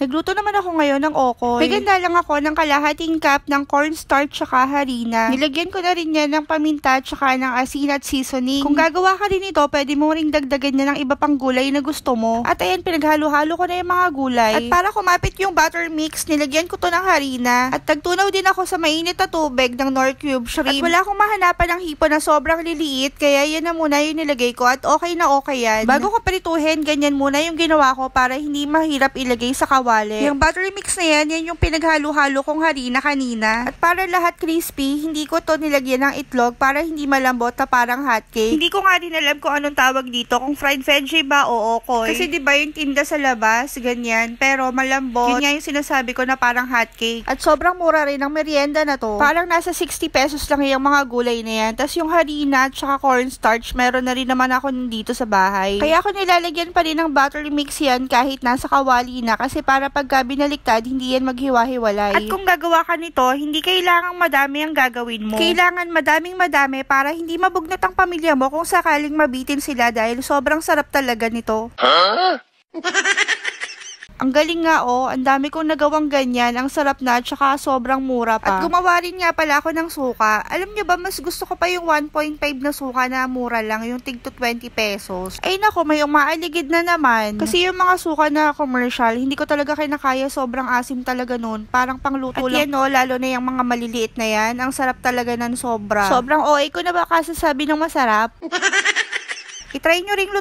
Nagluto naman ako ngayon ng okoy. Naganda lang ako ng kalahating cup ng cornstarch tsaka harina. Nilagyan ko na rin yan ng paminta tsaka ng asin at seasoning. Kung gagawa ka rin ito, pwede mo ring dagdagan niya ng iba pang gulay na gusto mo. At ayan, pinaghalo-halo ko na yung mga gulay. At para kumapit yung butter mix, nilagyan ko to ng harina. At tagtunaw din ako sa mainit na tubig ng Knorr cube shrimp. At wala akong mahanapan ng hipon na sobrang liliit, kaya yan na muna yung nilagay ko at okay na okay yan. Bago ko prituhin, ganyan muna yung ginawa ko para hindi mahirap ilagay sa kawali. Yung butter mix na yan yung pinaghalo-halo kong harina kanina. At para lahat crispy, hindi ko to nilagyan ng itlog para hindi malambot na parang hotcake. Hindi ko nga din alam kung anong tawag dito, kung fried veggie ba o okoy. Kasi diba yung tinda sa labas, ganyan, pero malambot. Yun nga yung sinasabi ko na parang hotcake. At sobrang mura rin ang merienda na to. Parang nasa 60 pesos lang yung mga gulay na yan. Tapos yung harina at saka cornstarch, meron na rin naman ako dito sa bahay. Kaya ako nilalagyan pa rin ng butter mix yan kahit nasa kawali na, kasi para pagka binaliktad, hindi yan maghiwa-hiwalay. At kung gagawa ka nito, hindi kailangang madami ang gagawin mo. Kailangan madaming-madami para hindi mabugnot ang pamilya mo kung sakaling mabitin sila dahil sobrang sarap talaga nito. Ang galing nga ang dami kong nagawang ganyan, ang sarap na, tsaka sobrang mura pa. At gumawa rin nga pala ako ng suka. Alam nyo ba, mas gusto ko pa yung 1.5 na suka na mura lang, yung tig to 20 pesos. Ay nako, may umaaligid na naman. Kasi yung mga suka na commercial, hindi ko talaga kinakaya, sobrang asim talaga nun. Parang pangluto lang. At yan lalo na yung mga maliliit na yan, ang sarap talaga ng sobra. Sobrang OA ko na ba kasasabi ng masarap? I-try nyo ring